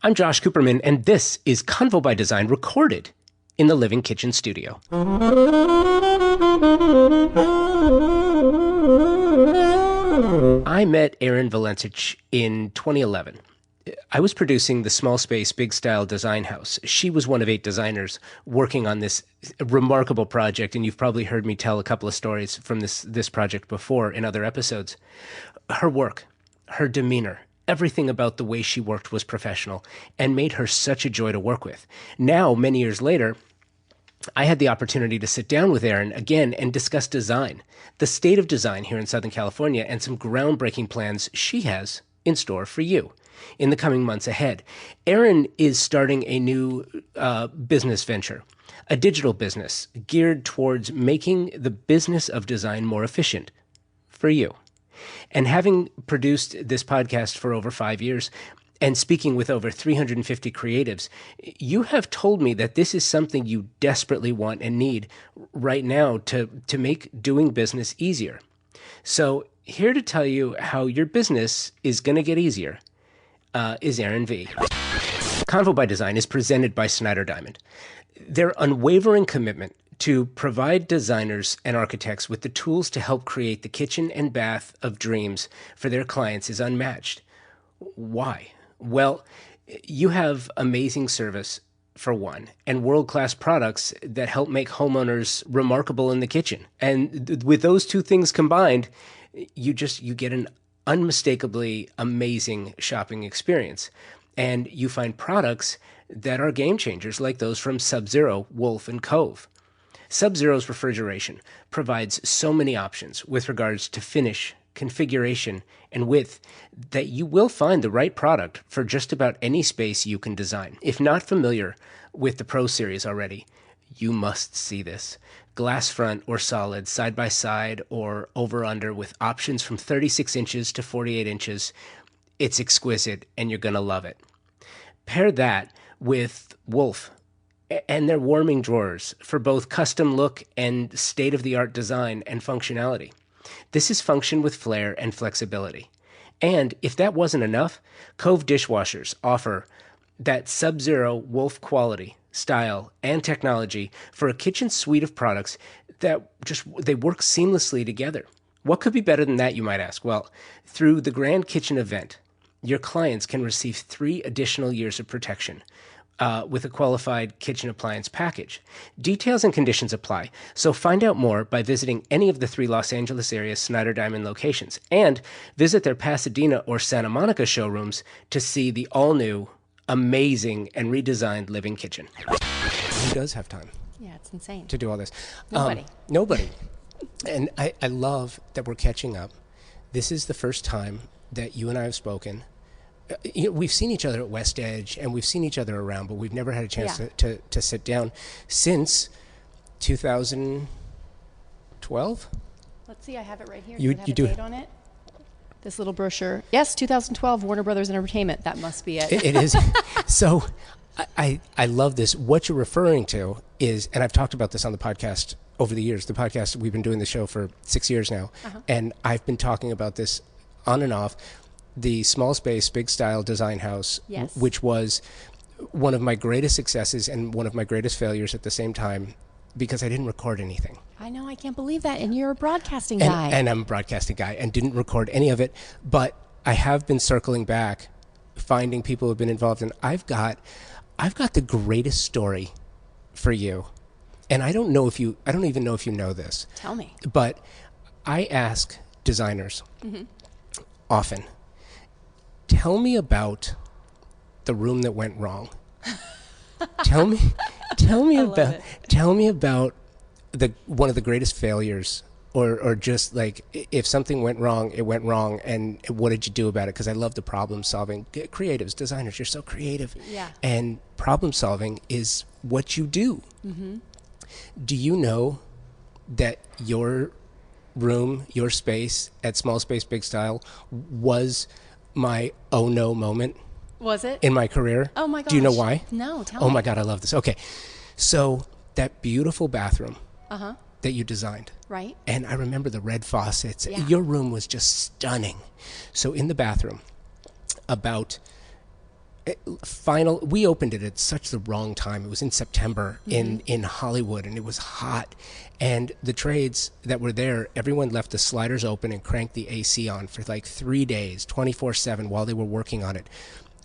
I'm Josh Cooperman, and this is Convo by Design, recorded in the Living Kitchen studio. I met Erinn Valencich in 2011. I was producing the Small Space, Big Style design house. She was one of 8 designers working on this remarkable project, and you've probably heard me tell a couple of stories from this project before in other episodes. Her work, her demeanor, everything about the way she worked was professional and made her such a joy to work with. Now, many years later, I had the opportunity to sit down with Erinn again and discuss design, the state of design here in Southern California, and some groundbreaking plans she has in store for you in the coming months ahead. Erinn is starting a new business venture, a digital business geared towards making the business of design more efficient for you. And having produced this podcast for over 5 years and speaking with over 350 creatives, you have told me that this is something you desperately want and need right now to make doing business easier. So here to tell you how your business is going to get easier is Erinn V. Convo by Design is presented by Snyder Diamond. Their unwavering commitment to provide designers and architects with the tools to help create the kitchen and bath of dreams for their clients is unmatched. Why? Well, you have amazing service, for one, and world-class products that help make homeowners remarkable in the kitchen. And with those two things combined, you get an unmistakably amazing shopping experience. And you find products that are game changers like those from Sub-Zero, Wolf, and Cove. Sub-Zero's refrigeration provides so many options with regards to finish, configuration, and width that you will find the right product for just about any space you can design. If not familiar with the Pro Series already, you must see this. Glass front or solid, side by side or over under, with options from 36 inches to 48 inches. It's exquisite and you're going to love it. Pair that with Wolf and their warming drawers for both custom look and state-of-the-art design and functionality. This is function with flair and flexibility. And if that wasn't enough, Cove dishwashers offer that Sub-Zero Wolf quality, style, and technology for a kitchen suite of products that they work seamlessly together. What could be better than that, you might ask? Well, through the Grand Kitchen event, your clients can receive 3 additional years of protection with a qualified kitchen appliance package. Details and conditions apply, so find out more by visiting any of the 3 Los Angeles area Snyder Diamond locations and visit their Pasadena or Santa Monica showrooms to see the all-new, amazing, and redesigned living kitchen. Who does have time? Yeah, it's insane. To do all this? Nobody. Nobody. And I love that we're catching up. This is the first time that you and I have spoken. We've seen each other at West Edge, and we've seen each other around, but we've never had a chance to sit down since 2012. Let's see, I have it right here. You Does it have do. a date on it? This little brochure. Yes, 2012, Warner Brothers Entertainment. That must be it. It is. So I love this. What you're referring to is, and I've talked about this on the podcast over the years. The podcast, we've been doing the show for 6 years now, and I've been talking about this on and off. The Small Space, Big Style design house, Yes. which was one of my greatest successes and one of my greatest failures at the same time, because I didn't record anything. I know, I can't believe that. And you're a broadcasting guy. And I'm a broadcasting guy and didn't record any of it. But I have been circling back, finding people who have been involved. And I've got the greatest story for you. And I don't even know if you know this. Tell me. But I ask designers often, tell me about the room that went wrong. Tell me about one of the greatest failures, or just like, if something went wrong, it went wrong, and what did you do about it? Because I love the problem solving. Creatives, designers, you're so creative. Yeah. And problem solving is what you do. Mm-hmm. Do you know that your room, your space at Small Space Big Style was my oh no moment? Was it? In my career. Oh my gosh. Do you know why? No, tell me. Oh my God, I love this. Okay. So that beautiful bathroom that you designed. Right. And I remember the red faucets. Yeah. Your room was just stunning. So in the bathroom, about We opened it at such the wrong time. It was in September in Hollywood, and it was hot. And the trades that were there, everyone left the sliders open and cranked the AC on for like 3 days, 24/7, while they were working on it.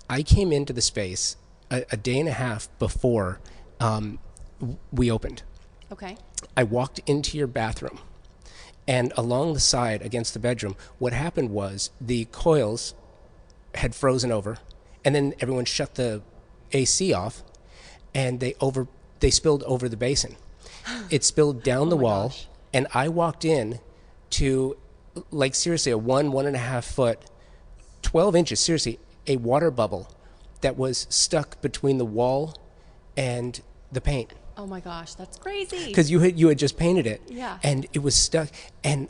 I came into the space a day and a half before we opened. Okay. I walked into your bathroom, and along the side against the bedroom, what happened was the coils had frozen over, and then everyone shut the AC off, and they spilled over the basin. It spilled down the wall, gosh. and I walked in to, like, seriously, a 1.5 foot, 12 inches, seriously, a water bubble that was stuck between the wall and the paint. Oh my gosh, that's crazy. Because you had just painted it, Yeah. and it was stuck, and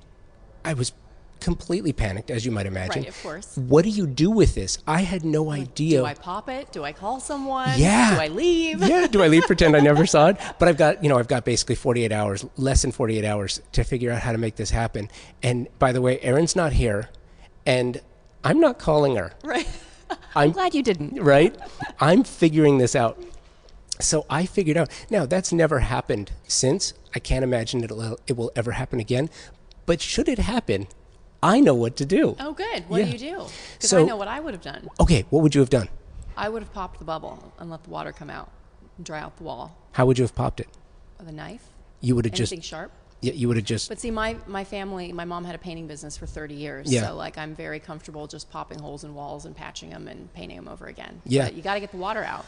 I was completely panicked, as you might imagine. Right, of course. What do you do with this? I had no idea. Do I pop it? Do I call someone? Yeah. Do I leave? Yeah, do I leave? Pretend I never saw it? But I've got basically 48 hours, less than 48 hours, to figure out how to make this happen. And by the way, Erinn's not here, and I'm not calling her. Right. I'm glad you didn't. Right? I'm figuring this out. So I figured out. Now, that's never happened since. I can't imagine it will ever happen again. But should it happen, I know what to do. Oh, good. What do you do? Because So- I know what I would have done. Okay, what would you have done? I would have popped the bubble and let the water come out and dry out the wall How would you have popped it? with a knife. You would have just. Anything sharp. Yeah, you would have just. But see, my family, my mom had a painting business for 30 years. Yeah. So, like, I'm very comfortable just popping holes in walls and patching them and painting them over again. Yeah. But you got to get the water out.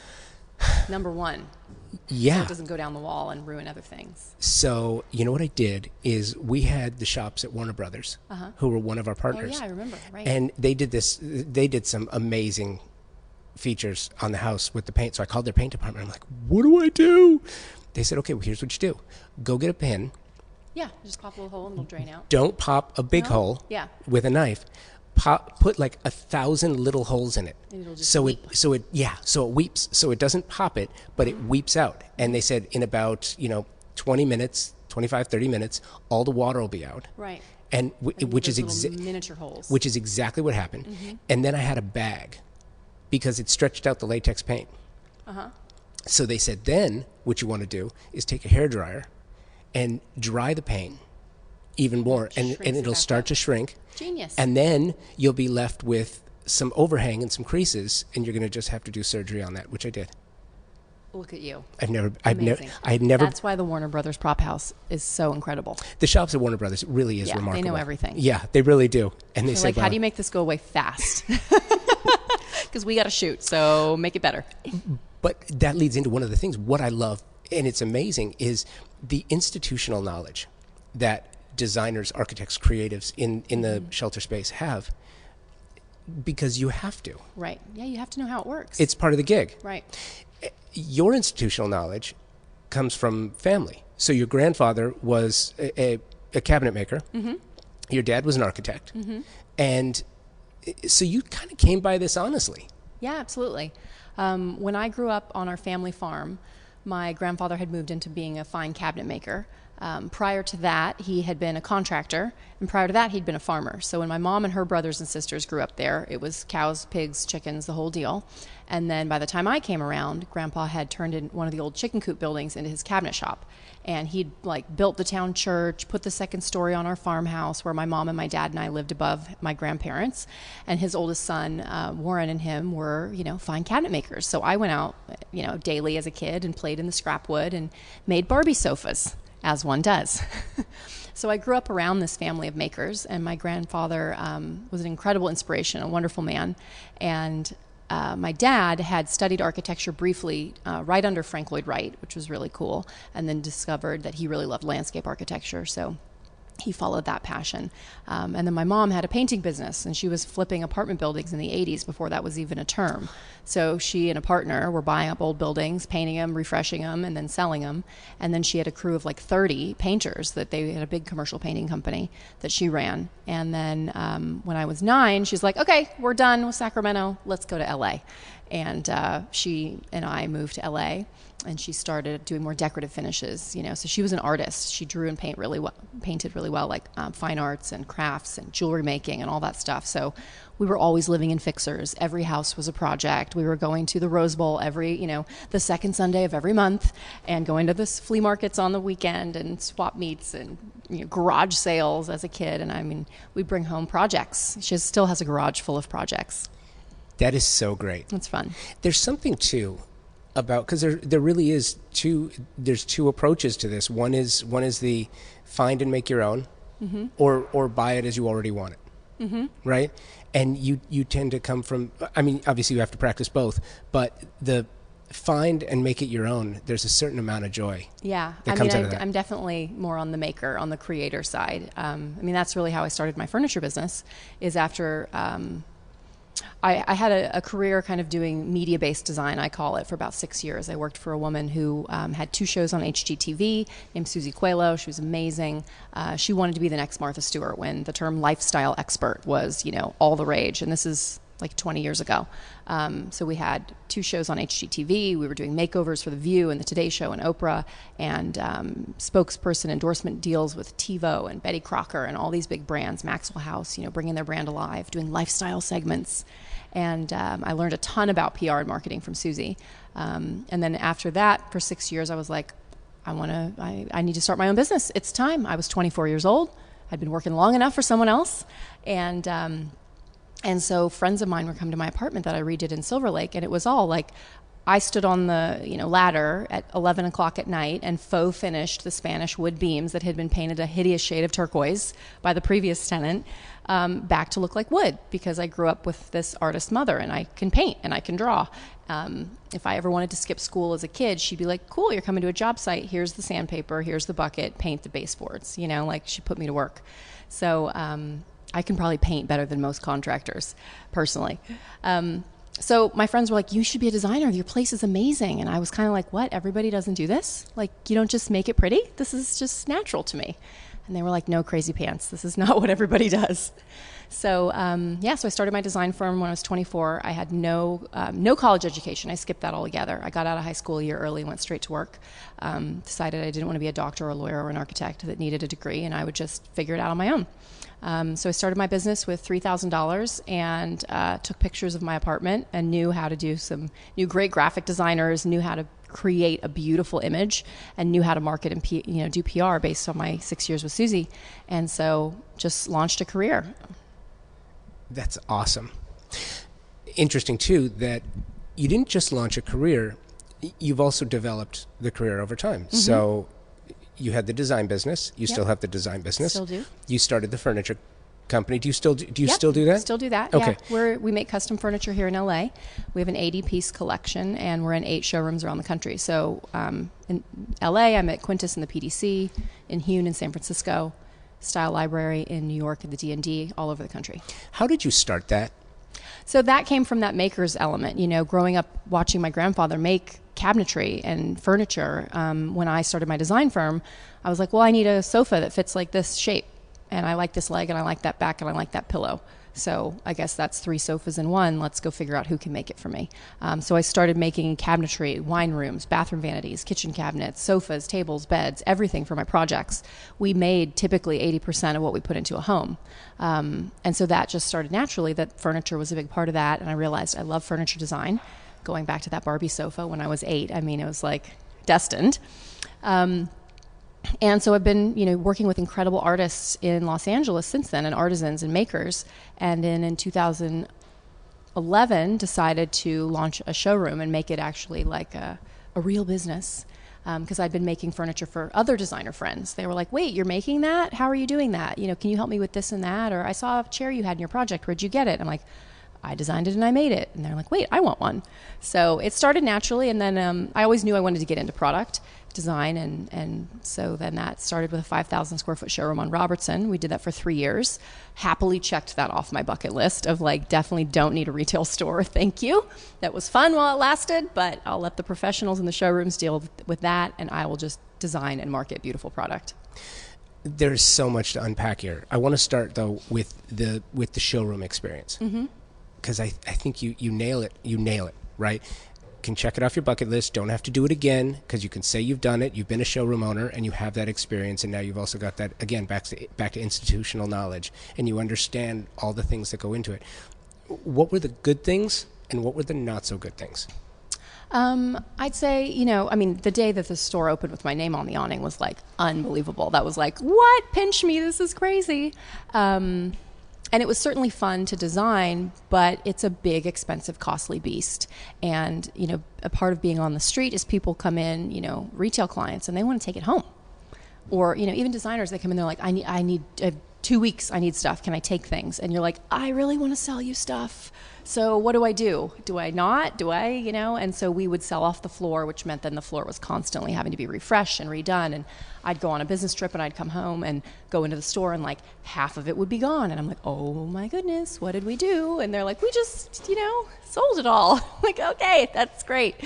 Number one. So Yeah. it doesn't go down the wall and ruin other things. So you know what I did is we had the shops at Warner Brothers, who were one of our Oh, partners. yeah, I remember. Right. And they did this. They did some amazing features on the house with the paint. So I called their paint department. I'm like, what do I do? They said, okay, well, here's what you do. Go get a pin. yeah, just pop a little hole and it'll drain out. Don't pop a big No? hole Yeah. with a knife. Put like 1,000 little holes in it. And it'll just so weep. so it weeps. So it doesn't pop it, but it weeps out. And they said in about 20 minutes, 25, 30 minutes, all the water will be out. Right. And which is those little miniature holes. which is exactly what happened. And then I had a bag because it stretched out the latex paint. So they said, then what you want to do is take a hairdryer and dry the paint even more, and Shrinks it it'll back start up. to shrink. Genius. And then you'll be left with some overhang and some creases, and you're going to just have to do surgery on that, which I did. Look at you. I Amazing. had never. That's why the Warner Brothers prop house is so incredible. The shops at Warner Brothers really is Yeah, they know remarkable. everything. Yeah, they really do. And they They're said, like, how "Wow." do you make this go away fast? Because we got to shoot, so make it better. But that leads into one of the things, what I love, and it's amazing, is the institutional knowledge that designers, architects, creatives in the shelter space have, because you have to. Right. Yeah, you have to know how it works. It's part of the gig. right. Your institutional knowledge comes from family. So your grandfather was a cabinet maker. Your dad was an architect. And so you kind of came by this honestly. Yeah, absolutely. When I grew up on our family farm, my grandfather had moved into being a fine cabinet maker. Prior to that, he had been a contractor, and prior to that, he'd been a farmer. So when my mom and her brothers and sisters grew up there, it was cows, pigs, chickens, the whole deal. And then by the time I came around, Grandpa had turned in one of the old chicken coop buildings into his cabinet shop. And he'd built the town church, put the second story on our farmhouse where my mom and my dad and I lived above my grandparents. And his oldest son, Warren, and him were, fine cabinet makers. So I went out, daily as a kid and played in the scrap wood and made Barbie sofas, as one does. So I grew up around this family of makers, and my grandfather was an incredible inspiration, a wonderful man. And my dad had studied architecture briefly right under Frank Lloyd Wright, which was really cool, and then discovered that he really loved landscape architecture. So he followed that passion. And then my mom had a painting business, and she was flipping apartment buildings in the 80s before that was even a term. So she and a partner were buying up old buildings, painting them, refreshing them, and then selling them. And then she had a crew of 30 painters that they had a big commercial painting company that she ran. And then when I was 9, she's like, okay, we're done with Sacramento. Let's go to LA. And she and I moved to LA, and she started doing more decorative finishes, you know. So she was an artist. She drew and painted really well, like fine arts and crafts and jewelry making and all that stuff. So we were always living in fixers. Every house was a project. We were going to the Rose Bowl the second Sunday of every month, and going to the flea markets on the weekend and swap meets and garage sales as a kid. And I mean, we bring home projects. She still has a garage full of projects. That is so great. It's fun. There's something too about, because there really is there's two approaches to this. One is the find and make your own, mm-hmm. or buy it as you already want it, mm-hmm. right? And you tend to come from, I mean, obviously you have to practice both, but the find and make it your own, there's a certain amount of joy. Yeah, that comes out of that. I'm definitely more on the maker, on the creator side. I mean, that's really how I started my furniture business, is after I had a career kind of doing media-based design, I call it, for about 6 years. I worked for a woman who had 2 shows on HGTV named Susie Coelho. She was amazing. She wanted to be the next Martha Stewart when the term lifestyle expert was, all the rage. And this is like 20 years ago. So we had 2 shows on HGTV. We were doing makeovers for The View and The Today Show and Oprah, and spokesperson endorsement deals with TiVo and Betty Crocker and all these big brands, Maxwell House, bringing their brand alive, doing lifestyle segments. And I learned a ton about PR and marketing from Susie. And then after that, for 6 years, I was like, I need to start my own business. It's time. I was 24 years old. I'd been working long enough for someone else. And so friends of mine were coming to my apartment that I redid in Silver Lake, and it was all like, I stood on the ladder at 11 o'clock at night and faux finished the Spanish wood beams that had been painted a hideous shade of turquoise by the previous tenant back to look like wood, because I grew up with this artist mother, and I can paint and I can draw. If I ever wanted to skip school as a kid, she'd be like, cool, you're coming to a job site. Here's the sandpaper, here's the bucket, paint the baseboards. She put me to work. So I can probably paint better than most contractors, personally. So my friends were like, you should be a designer. Your place is amazing. And I was kind of like, what? Everybody doesn't do this? Like, you don't just make it pretty? This is just natural to me. And they were like, no, crazy pants. This is not what everybody does. So, so I started my design firm when I was 24. I had no college education. I skipped that altogether. I got out of high school a year early, went straight to work, decided I didn't want to be a doctor or a lawyer or an architect that needed a degree, and I would just figure it out on my own. So I started my business with $3,000 and took pictures of my apartment and knew how to knew great graphic designers, knew how to create a beautiful image, and knew how to market and do PR based on my 6 years with Susie. And so just launched a career. That's awesome. Interesting too that you didn't just launch a career, you've also developed the career over time. Mm-hmm. So you had the design business. You still have the design business. Still do. You started the furniture company. Do you still do that? Still do that. Okay. Yeah. We make custom furniture here in LA. We have an 80-piece collection, and we're in 8 showrooms around the country. So in LA, I'm at Quintus in the PDC, in Hune in San Francisco, Style Library in New York at the D&D, all over the country. How did you start that? So that came from that maker's element. Growing up watching my grandfather make cabinetry and furniture. When I started my design firm, I was like, well, I need a sofa that fits like this shape, and I like this leg, and I like that back, and I like that pillow. So I guess that's 3 sofas in one. Let's go figure out who can make it for me. So I started making cabinetry, wine rooms, bathroom vanities, kitchen cabinets, sofas, tables, beds, everything for my projects. We made typically 80% of what we put into a home. And so that just started naturally, that furniture was a big part of that. And I realized I love furniture design. Going back to that Barbie sofa when I was 8, I mean, it was like destined. And so I've been, working with incredible artists in Los Angeles since then, and artisans and makers. And then in 2011, decided to launch a showroom and make it actually like a real business. Because I'd been making furniture for other designer friends. They were like, wait, you're making that? How are you doing that? Can you help me with this and that? Or I saw a chair you had in your project. Where'd you get it? I'm like, I designed it and I made it. And they're like, wait, I want one. So it started naturally. And then I always knew I wanted to get into product design. And so then that started with a 5,000 square foot showroom on Robertson. We did that for 3 years. Happily checked that off my bucket list of definitely don't need a retail store. Thank you. That was fun while it lasted, but I'll let the professionals in the showrooms deal with that. And I will just design and market beautiful product. There's so much to unpack here. I want to start though with the showroom experience. Mm-hmm. Because I think you nail it. You nail it right? Can check it off your bucket list. Don't have to do it again because you can say you've done it. You've been a showroom owner and you have that experience, and now you've also got that, again, back to institutional knowledge, and you understand all the things that go into it. What were the good things and what were the not so good things? I'd say, the day that the store opened with my name on the awning was like unbelievable. That was like, what? Pinch me. This is crazy. And it was certainly fun to design, but it's a big, expensive, costly beast. And, a part of being on the street is people come in, retail clients, and they want to take it home. Or, even designers, they come in, they're like, I need 2 weeks, I need stuff. Can I take things? And you're like, I really want to sell you stuff. So what do I do? Do I not? Do I, And so we would sell off the floor, which meant then the floor was constantly having to be refreshed and redone. And I'd go on a business trip and I'd come home and go into the store and like half of it would be gone. And I'm like, oh my goodness, what did we do? And they're like, we just, sold it all. I'm like, okay, that's great.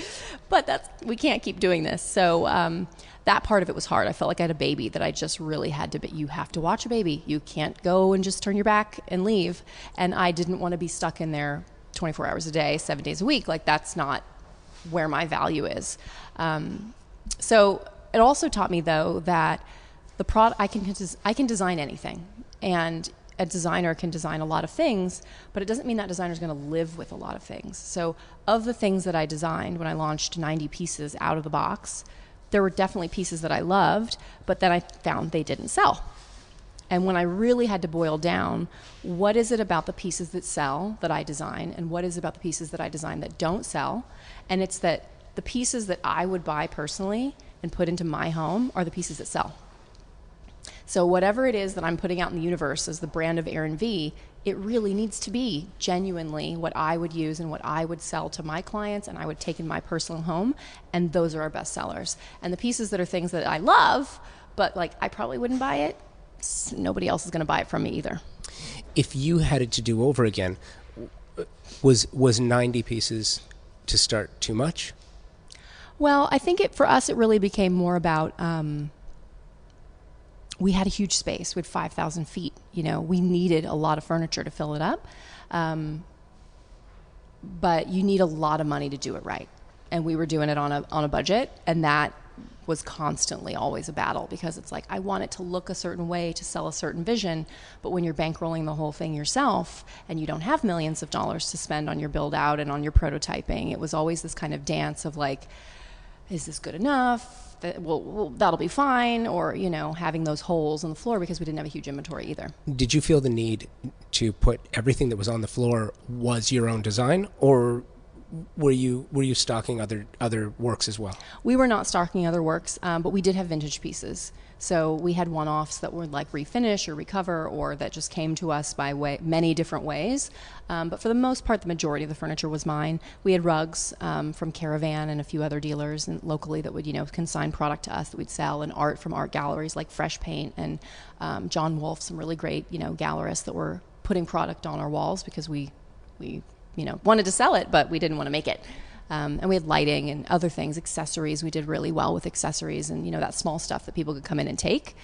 But we can't keep doing this. So that part of it was hard. I felt like I had a baby that I just really had to, but you have to watch a baby. You can't go and just turn your back and leave. And I didn't want to be stuck in there 24 hours a day, 7 days a week. Like that's not where my value is. So it also taught me though that the product, I can design anything, and a designer can design a lot of things, but it doesn't mean that designer is going to live with a lot of things. So of the things that I designed when I launched 90 pieces out of the box, there were definitely pieces that I loved, but then I found they didn't sell. And when I really had to boil down, what is it about the pieces that sell that I design, and what is it about the pieces that I design that don't sell? And it's that the pieces that I would buy personally and put into my home are the pieces that sell. So whatever it is that I'm putting out in the universe as the brand of Erinn V, it really needs to be genuinely what I would use and what I would sell to my clients and I would take in my personal home, and those are our best sellers. And the pieces that are things that I love, but like I probably wouldn't buy it, nobody else is going to buy it from me either. If you had it to do over again, was 90 pieces to start too much? Well, I think for us it really became more about we had a huge space. We had 5,000 feet. We needed a lot of furniture to fill it up. But you need a lot of money to do it right. And we were doing it on a budget, and that was constantly always a battle, because it's like, I want it to look a certain way to sell a certain vision, but when you're bankrolling the whole thing yourself and you don't have millions of dollars to spend on your build out and on your prototyping, it was always this kind of dance of like, is this good enough? Well, that'll be fine. Or, having those holes in the floor because we didn't have a huge inventory either. Did you feel the need to put everything that was on the floor was your own design, or were you stocking other works as well? We were not stocking other works, but we did have vintage pieces. So we had one-offs that were like refinish or recover, or that just came to us by many different ways. But for the most part, the majority of the furniture was mine. We had rugs from Caravan and a few other dealers and locally that would, consign product to us that we'd sell, and art from art galleries like Fresh Paint and John Wolfe, some really great, gallerists that were putting product on our walls because we wanted to sell it, but we didn't want to make it. And we had lighting and other things, accessories. We did really well with accessories and, that small stuff that people could come in and take.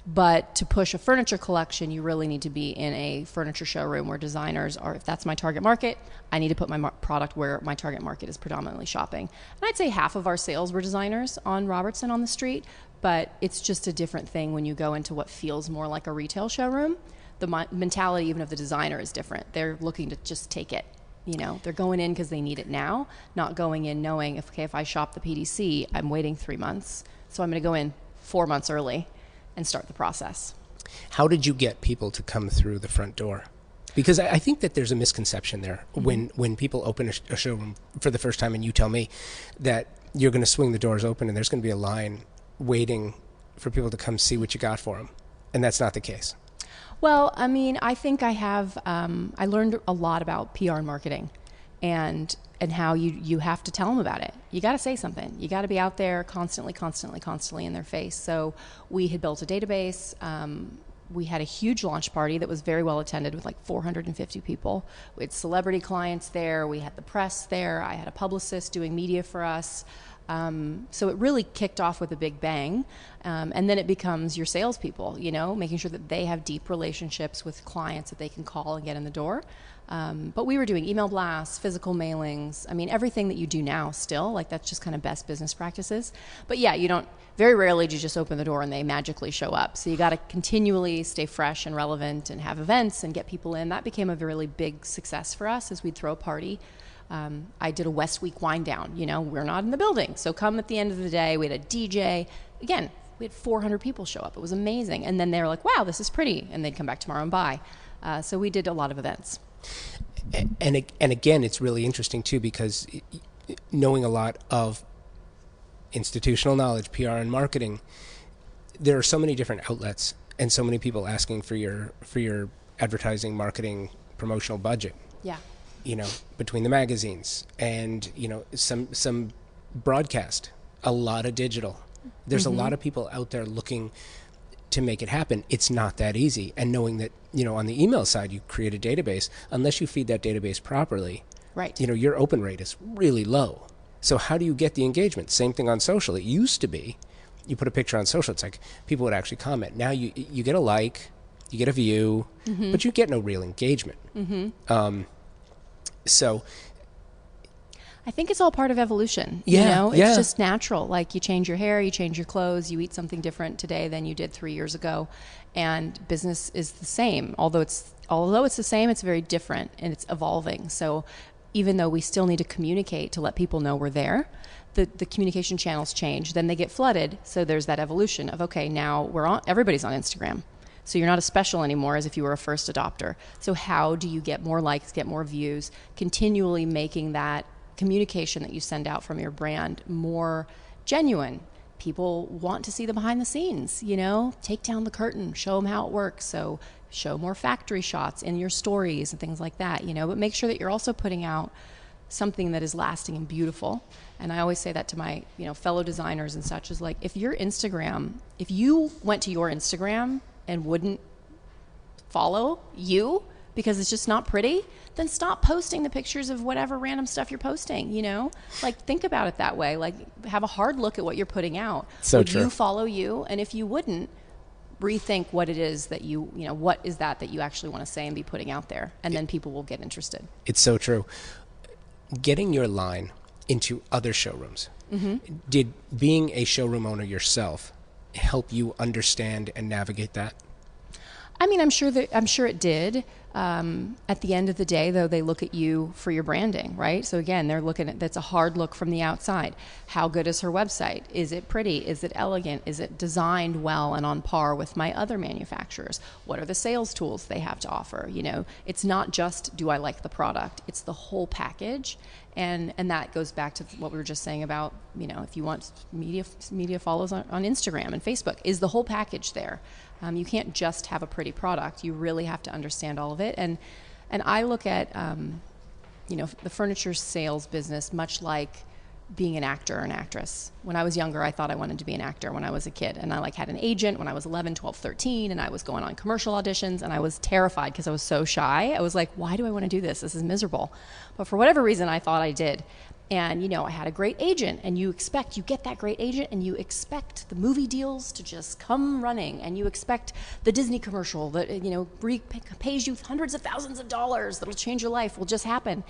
But to push a furniture collection, you really need to be in a furniture showroom where designers are. If that's my target market, I need to put my product where my target market is predominantly shopping. And I'd say half of our sales were designers on Robertson on the street, but it's just a different thing when you go into what feels more like a retail showroom. The mentality even of the designer is different. They're looking to just take it. They're going in because they need it now, not going in knowing, if I shop the PDC, I'm waiting 3 months. So I'm going to go in 4 months early and start the process. How did you get people to come through the front door? Because I think that there's a misconception there when people open a showroom for the first time and you tell me that you're going to swing the doors open and there's going to be a line waiting for people to come see what you got for them. And that's not the case. Well, I think I learned a lot about PR and marketing and how you have to tell them about it. You got to say something. You got to be out there constantly in their face. So we had built a database. We had a huge launch party that was very well attended with like 450 people. We had celebrity clients there. We had the press there. I had a publicist doing media for us. So it really kicked off with a big bang. And then it becomes your salespeople, making sure that they have deep relationships with clients that they can call and get in the door. But we were doing email blasts, physical mailings. I mean, everything that you do now still, like that's just kind of best business practices. But yeah, very rarely do you just open the door and they magically show up. So you got to continually stay fresh and relevant and have events and get people in. That became a really big success for us as we'd throw a party. I did a West Week wind down. We're not in the building. So come at the end of the day, we had a DJ. Again, we had 400 people show up. It was amazing. And then they were like, wow, this is pretty. And they'd come back tomorrow and buy. So we did a lot of events. And again, it's really interesting too, because knowing a lot of institutional knowledge, PR and marketing, there are so many different outlets and so many people asking for your advertising, marketing, promotional budget. Yeah. Between the magazines and, some broadcast, a lot of digital. There's a lot of people out there looking to make it happen. It's not that easy. And knowing that, on the email side, you create a database, unless you feed that database properly, right? Your open rate is really low. So how do you get the engagement? Same thing on social. It used to be, you put a picture on social, it's like people would actually comment. Now you get a like, you get a view, but you get no real engagement. So I think it's all part of evolution. Yeah, It's just natural. Like you change your hair, you change your clothes, you eat something different today than you did 3 years ago, and business is the same. Although it's the same, it's very different and it's evolving. So even though we still need to communicate to let people know we're there, the communication channels change. Then they get flooded. So there's that evolution of, okay, now everybody's on Instagram. So you're not as special anymore as if you were a first adopter. So how do you get more likes, get more views, continually making that communication that you send out from your brand more genuine? People want to see the behind the scenes, take down the curtain, show them how it works. So show more factory shots in your stories and things like that, but make sure that you're also putting out something that is lasting and beautiful. And I always say that to my, fellow designers and such, is like, if you went to your Instagram and wouldn't follow you because it's just not pretty, then stop posting the pictures of whatever random stuff you're posting, Like, think about it that way. Like, have a hard look at what you're putting out. So true. Would you follow you? And if you wouldn't, rethink what it is that what is that you actually want to say and be putting out there. And then people will get interested. It's so true. Getting your line into other showrooms. Did being a showroom owner yourself help you understand and navigate that? I mean, I'm sure it did. At the end of the day, though, they look at you for your branding, right? So again, they're looking at, that's a hard look from the outside. How good is her website? Is it pretty? Is it elegant? Is it designed well and on par with my other manufacturers? What are the sales tools they have to offer? It's not just, do I like the product? It's the whole package. And that goes back to what we were just saying about, if you want media follows on Instagram and Facebook, is the whole package there. You can't just have a pretty product. You really have to understand all of it. And I look at, the furniture sales business much like being an actor or an actress. When I was younger, I thought I wanted to be an actor when I was a kid. And I had an agent when I was 11, 12, 13, and I was going on commercial auditions, and I was terrified because I was so shy. I was like, why do I want to do this? This is miserable. But for whatever reason, I thought I did. And, I had a great agent, and you get that great agent, and you expect the movie deals to just come running, and you expect the Disney commercial that, pays you hundreds of thousands of dollars that'll change your life will just happen.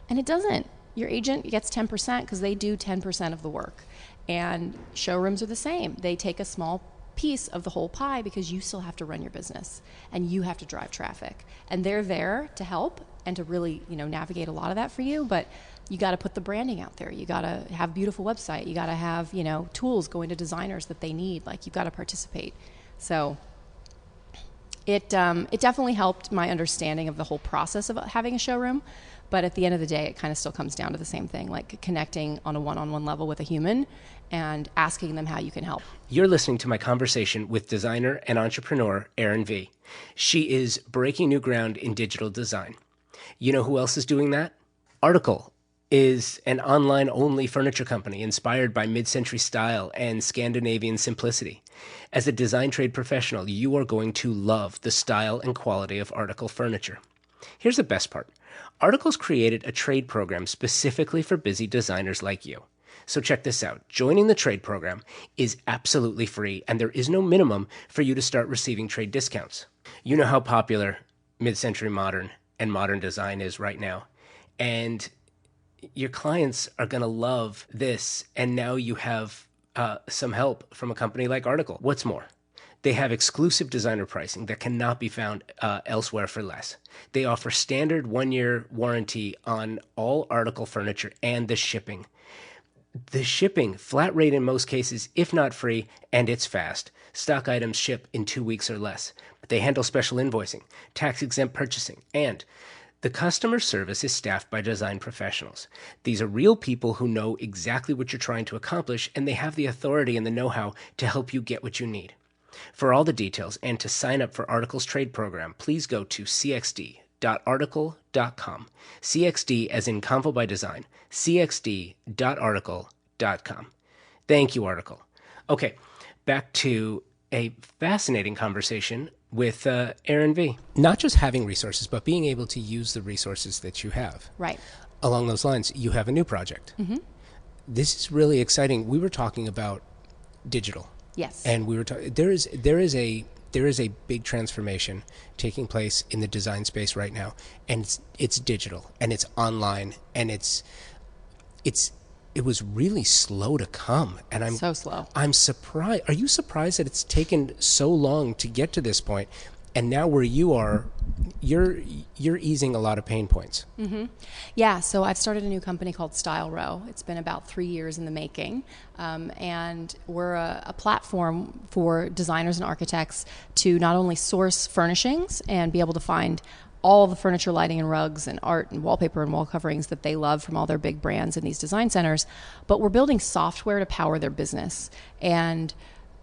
And it doesn't. Your agent gets 10% because they do 10% of the work. And showrooms are the same. They take a small piece of the whole pie because you still have to run your business and you have to drive traffic. And they're there to help and to really, navigate a lot of that for you. But you got to put the branding out there. You got to have a beautiful website. You got to have, tools going to designers that they need. Like, you've got to participate. So it definitely helped my understanding of the whole process of having a showroom. But at the end of the day, it kind of still comes down to the same thing, like connecting on a one-on-one level with a human and asking them how you can help. You're listening to my conversation with designer and entrepreneur Erinn V. She is breaking new ground in digital design. You know who else is doing that? Article is an online-only furniture company inspired by mid-century style and Scandinavian simplicity. As a design trade professional, you are going to love the style and quality of Article furniture. Here's the best part. Article's created a trade program specifically for busy designers like you. So check this out. Joining the trade program is absolutely free, and there is no minimum for you to start receiving trade discounts. You know how popular mid-century modern and modern design is right now. And your clients are going to love this. And now you have some help from a company like Article. What's more, they have exclusive designer pricing that cannot be found elsewhere for less. They offer standard 1-year warranty on all Article furniture and the shipping. The shipping, flat rate in most cases, if not free, and it's fast. Stock items ship in 2 weeks or less. They handle special invoicing, tax-exempt purchasing, and the customer service is staffed by design professionals. These are real people who know exactly what you're trying to accomplish, and they have the authority and the know-how to help you get what you need. For all the details and to sign up for Article's trade program, please go to cxd.article.com. CXD as in Convo by Design. cxd.article.com. Thank you, Article. Okay, back to a fascinating conversation with Erinn V. Not just having resources, but being able to use the resources that you have. Right. Along those lines, you have a new project. Mm-hmm. This is really exciting. We were talking about digital. Yes. And we were talking. There is a big transformation taking place in the design space right now, and it's digital and it's online and it was really slow to come, and I'm so slow. I'm surprised. Are you surprised that it's taken so long to get to this point? And now where you are, you're easing a lot of pain points. Mm-hmm. Yeah, so I've started a new company called StyleRow. It's been about 3 years in the making, and we're a platform for designers and architects to not only source furnishings and be able to find all the furniture, lighting, and rugs, and art, and wallpaper, and wall coverings that they love from all their big brands in these design centers, but we're building software to power their business. And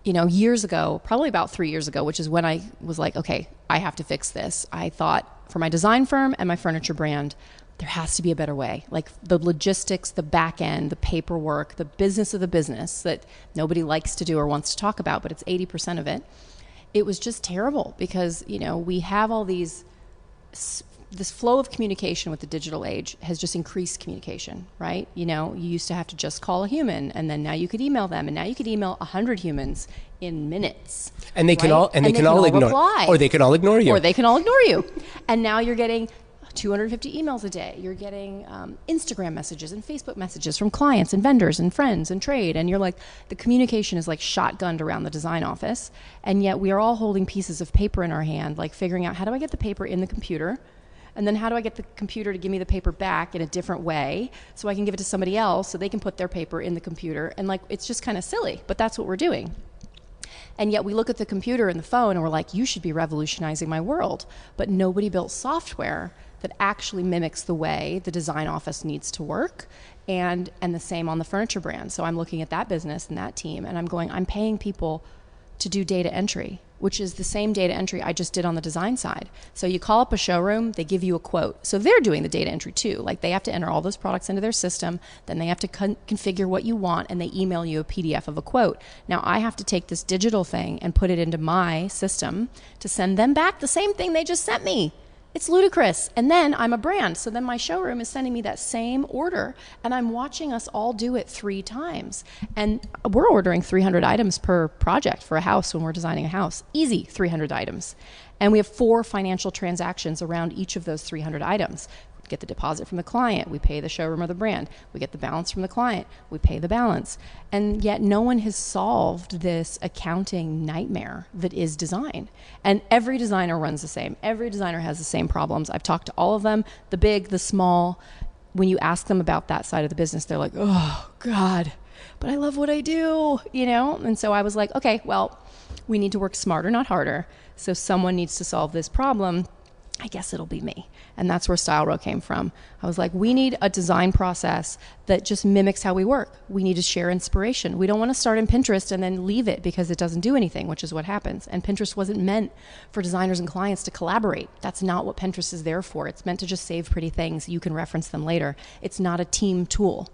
years ago, probably about 3 years ago, which is when I was like, okay, I have to fix this. I thought for my design firm and my furniture brand, there has to be a better way. Like the logistics, the back end, the paperwork, the business of the business that nobody likes to do or wants to talk about, but it's 80% of it. It was just terrible because, we have all this flow of communication with the digital age has just increased communication, right? You used to have to just call a human, and then now you could email them, and now you could email 100 humans in minutes. And they can all ignore, reply. Or they can all ignore you. Or they can all ignore you. And now you're getting 250 emails a day. You're getting Instagram messages and Facebook messages from clients and vendors and friends and trade. And you're like, the communication is like shotgunned around the design office. And yet we are all holding pieces of paper in our hand, like figuring out, how do I get the paper in the computer? And then how do I get the computer to give me the paper back in a different way so I can give it to somebody else so they can put their paper in the computer? And it's just kind of silly, but that's what we're doing. And yet we look at the computer and the phone and we're like, you should be revolutionizing my world. But nobody built software that actually mimics the way the design office needs to work, and the same on the furniture brand. So I'm looking at that business and that team, and I'm paying people to do data entry, which is the same data entry I just did on the design side. So you call up a showroom, they give you a quote. So they're doing the data entry too. Like they have to enter all those products into their system, then they have to configure what you want, and they email you a PDF of a quote. Now I have to take this digital thing and put it into my system to send them back the same thing they just sent me. It's ludicrous. And then I'm a brand. So then my showroom is sending me that same order, and I'm watching us all do it 3 times. And we're ordering 300 items per project for a house when we're designing a house. Easy 300 items. And we have 4 financial transactions around each of those 300 items. We get the deposit from the client. We pay the showroom or the brand. We get the balance from the client. We pay the balance. And yet no one has solved this accounting nightmare that is design. And every designer runs the same. Every designer has the same problems. I've talked to all of them, the big, the small. When you ask them about that side of the business, they're like, oh, God, but I love what I do, And so I was like, okay, well, we need to work smarter, not harder. So someone needs to solve this problem. I guess it'll be me. And that's where StyleRow came from. I was like, we need a design process that just mimics how we work. We need to share inspiration. We don't want to start in Pinterest and then leave it because it doesn't do anything, which is what happens. And Pinterest wasn't meant for designers and clients to collaborate. That's not what Pinterest is there for. It's meant to just save pretty things. You can reference them later. It's not a team tool.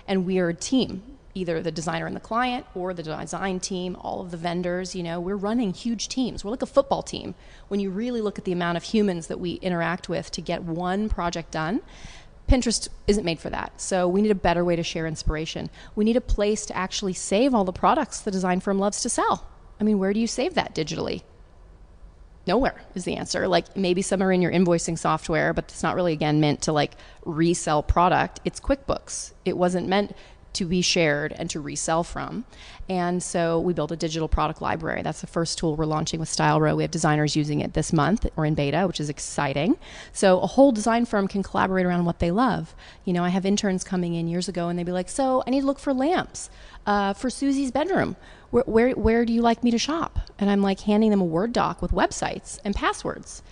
And we are a team. Either the designer and the client or the design team, all of the vendors, we're running huge teams. We're like a football team. When you really look at the amount of humans that we interact with to get one project done, Pinterest isn't made for that. So we need a better way to share inspiration. We need a place to actually save all the products the design firm loves to sell. I mean, where do you save that digitally? Nowhere is the answer. Like maybe some are in your invoicing software, but it's not really, again, meant to like resell product. It's QuickBooks. It wasn't meant to be shared and to resell from. And so we built a digital product library. That's the first tool we're launching with StyleRow. We have designers using it this month or in beta, which is exciting. So a whole design firm can collaborate around what they love. You know, I have interns coming in years ago and they'd be like, so I need to look for lamps for Susie's bedroom. Where do you like me to shop? And I'm like handing them a Word doc with websites and passwords.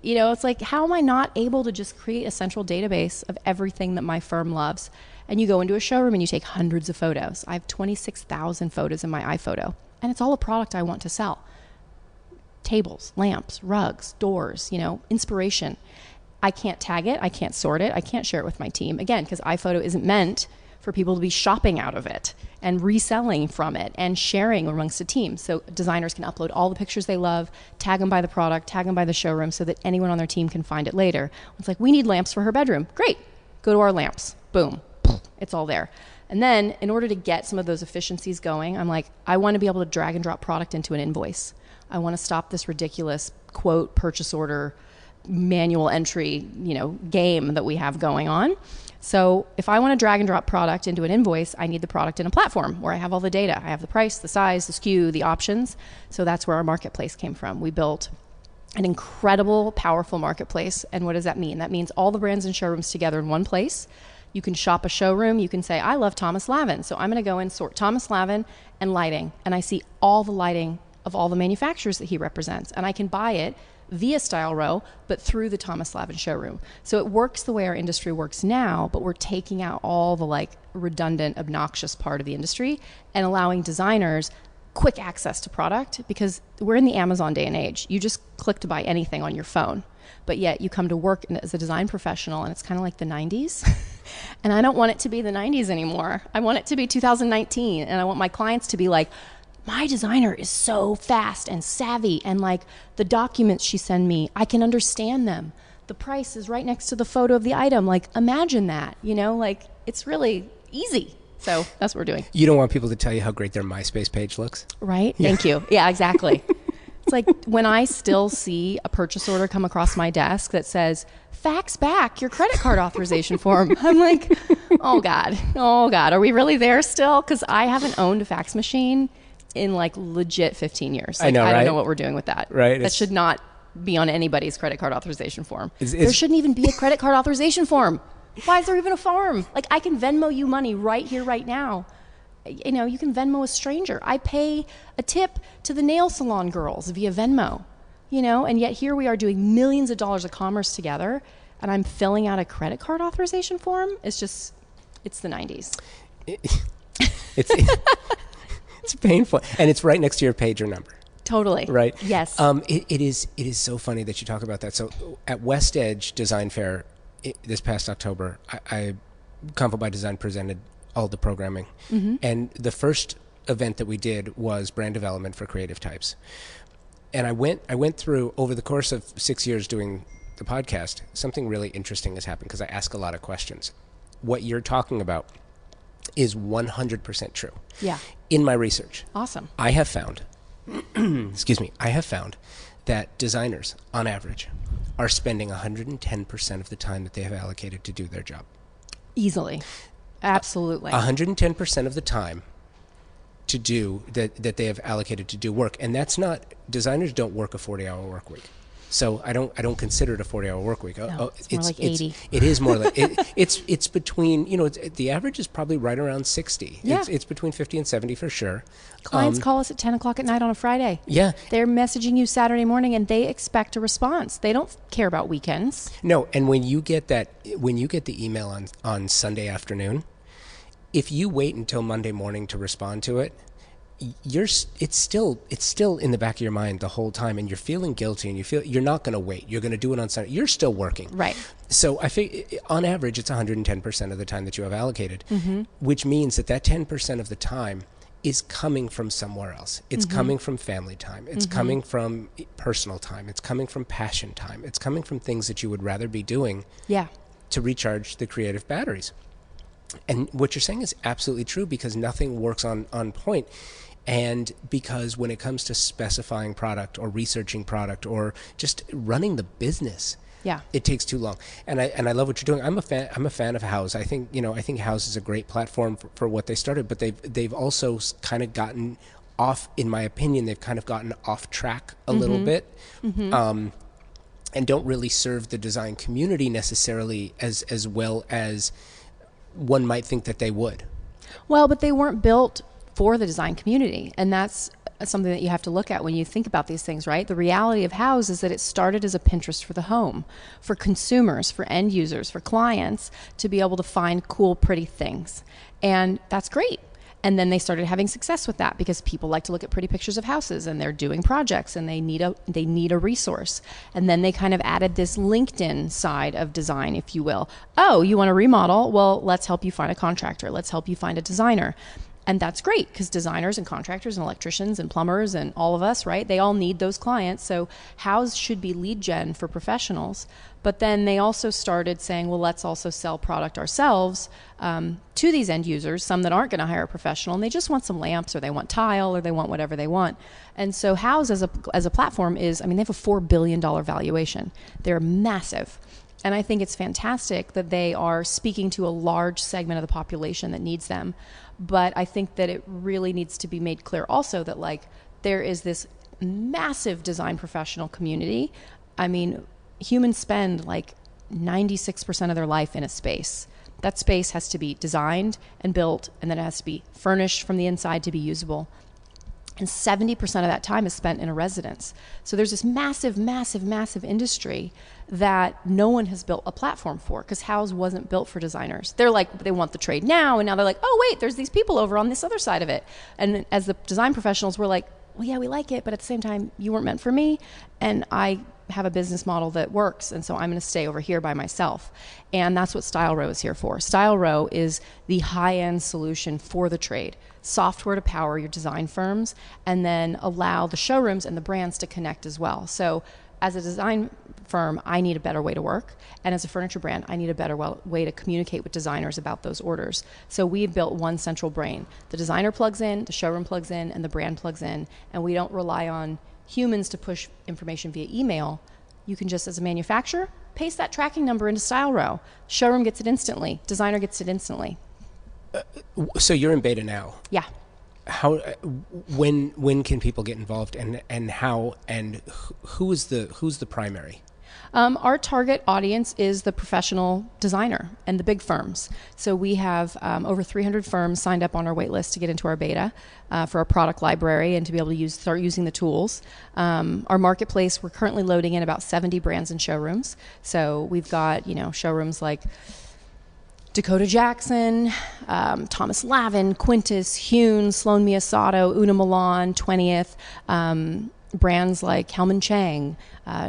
You know, it's like, how am I not able to just create a central database of everything that my firm loves? And you go into a showroom and you take hundreds of photos. I have 26,000 photos in my iPhoto, and it's all a product I want to sell. Tables, lamps, rugs, doors, you know, inspiration. I can't tag it. I can't sort it. I can't share it with my team. Again, because iPhoto isn't meant for people to be shopping out of it and reselling from it and sharing amongst a team. So designers can upload all the pictures they love, tag them by the product, tag them by the showroom so that anyone on their team can find it later. It's like, we need lamps for her bedroom. Great. Go to our lamps. Boom. It's all there. And then in order to get some of those efficiencies going, I'm like, I want to be able to drag and drop product into an invoice. I want to stop this ridiculous quote, purchase order, manual entry, you know, game that we have going on. So if I want to drag and drop product into an invoice, I need the product in a platform where I have all the data. I have the price, the size, the SKU, the options. So that's where our marketplace came from. We built an incredible, powerful marketplace. And what does that mean? That means all the brands and showrooms together in one place. You can shop a showroom. You can say, I love Thomas Lavin. So I'm going to go and sort Thomas Lavin and lighting. And I see all the lighting of all the manufacturers that he represents. And I can buy it via StyleRow, but through the Thomas Lavin showroom. So it works the way our industry works now, but we're taking out all the like redundant, obnoxious part of the industry and allowing designers quick access to product, because we're in the Amazon day and age. You just click to buy anything on your phone, but yet you come to work as a design professional and it's kind of like the 90s. And I don't want it to be the 90s anymore. I want it to be 2019. And I want my clients to be like, my designer is so fast and savvy, and like the documents she send me, I can understand them. The price is right next to the photo of the item. Like, imagine that, you know, like it's really easy. So that's what we're doing. You don't want people to tell you how great their MySpace page looks? Right? Yeah. Thank you. Yeah, exactly. It's like when I still see a purchase order come across my desk that says, fax back your credit card authorization form. I'm like, oh God, are we really there still? Because I haven't owned a fax machine in like legit 15 years. Like, I know, right? I don't know what we're doing with that. Right. That should not be on anybody's credit card authorization form. There shouldn't even be a credit card authorization form. Why is there even a form? Like, I can Venmo you money right here, right now. You know, you can Venmo a stranger. I pay a tip to the nail salon girls via Venmo, you know, and yet here we are doing millions of dollars of commerce together, and I'm filling out a credit card authorization form. It's just, it's the 90s. It's painful. And it's right next to your pager number. Totally. Right? Yes. It is so funny that you talk about that. So at West Edge Design Fair this past October, Convo by Design presented all the programming. Mm-hmm. And the first event that we did was brand development for creative types. And I went through, over the course of 6 years doing the podcast, something really interesting has happened because I ask a lot of questions. What you're talking about is 100% true. Yeah. In my research. Awesome. I have found, I have found that designers, on average, are spending 110% of the time that they have allocated to do their job. Easily. Absolutely. 110% of the time to do that they have allocated to do work. And that's not, designers don't work a 40-hour work week. So I don't consider it a 40-hour work week. No, it's more like 80. It is more like it's between, you know, the average is probably right around 60. Yeah. It's between 50 and 70 for sure. Clients call us at 10 o'clock at night on a Friday. Yeah. They're messaging you Saturday morning and they expect a response. They don't care about weekends. No, and when you get the email on Sunday afternoon, if you wait until Monday morning to respond to it, it's still in the back of your mind the whole time, and you're feeling guilty, and you're not going to wait. You're going to do it on Sunday. You're still working. Right. So I think on average it's 110% of the time that you have allocated, mm-hmm. which means that 10% of the time is coming from somewhere else. It's mm-hmm. coming from family time. It's mm-hmm. coming from personal time. It's coming from passion time. It's coming from things that you would rather be doing to recharge the creative batteries. And what you're saying is absolutely true, because nothing works on point. And because when it comes to specifying product or researching product or just running the business, yeah, it takes too long. And I love what you're doing. I'm a fan of Houzz. I think Houzz is a great platform for what they started, but they've also kind of gotten off, in my opinion, they've kind of gotten off track a little bit. And don't really serve the design community necessarily as well as one might think that they would. Well, but they weren't built for the design community, and that's something that you have to look at when you think about these things, right? The reality of Houzz is that it started as a Pinterest for the home, for consumers, for end users, for clients to be able to find cool, pretty things. And that's great. And then they started having success with that because people like to look at pretty pictures of houses, and they're doing projects, and they need a resource. And then they kind of added this LinkedIn side of design, if you will. Oh, you want to remodel? Well, let's help you find a contractor. Let's help you find a designer. And that's great because designers and contractors and electricians and plumbers and all of us, right? They all need those clients. So Houzz should be lead gen for professionals. But then they also started saying, well, let's also sell product ourselves to these end users, some that aren't going to hire a professional, and they just want some lamps, or they want tile, or they want whatever they want. And so Houzz as a platform is, they have a $4 billion valuation. They're massive. And I think it's fantastic that they are speaking to a large segment of the population that needs them. But I think that it really needs to be made clear also that there is this massive design professional community. Humans spend 96% of their life in a space. That space has to be designed and built, and then it has to be furnished from the inside to be usable. And 70% of that time is spent in a residence. So there's this massive, massive, massive industry that no one has built a platform for, because Houzz wasn't built for designers. They want the trade now, and now they're like, oh wait, there's these people over on this other side of it. And as the design professionals, we're like, well, yeah, we like it, but at the same time, you weren't meant for me, and I have a business model that works, and so I'm going to stay over here by myself. And that's what StyleRow is here for. StyleRow is the high-end solution for the trade. Software to power your design firms, and then allow the showrooms and the brands to connect as well. So as a design firm, I need a better way to work. And as a furniture brand, I need a better way to communicate with designers about those orders. So we've built one central brain. The designer plugs in, the showroom plugs in, and the brand plugs in. And we don't rely on humans to push information via email. You can just, as a manufacturer, paste that tracking number into StyleRow. Showroom gets it instantly. Designer gets it instantly. So you're in beta now. Yeah. How, when can people get involved, and how, and who's the primary? Our target audience is the professional designer and the big firms. So we have over 300 firms signed up on our wait list to get into our beta for our product library and to be able to start using the tools. Our marketplace, we're currently loading in about 70 brands and showrooms. So we've got showrooms like Dakota Jackson, Thomas Lavin, Quintus, Hune, Sloan Miyasato, Una Milan, 20th, brands like Hellman Chang,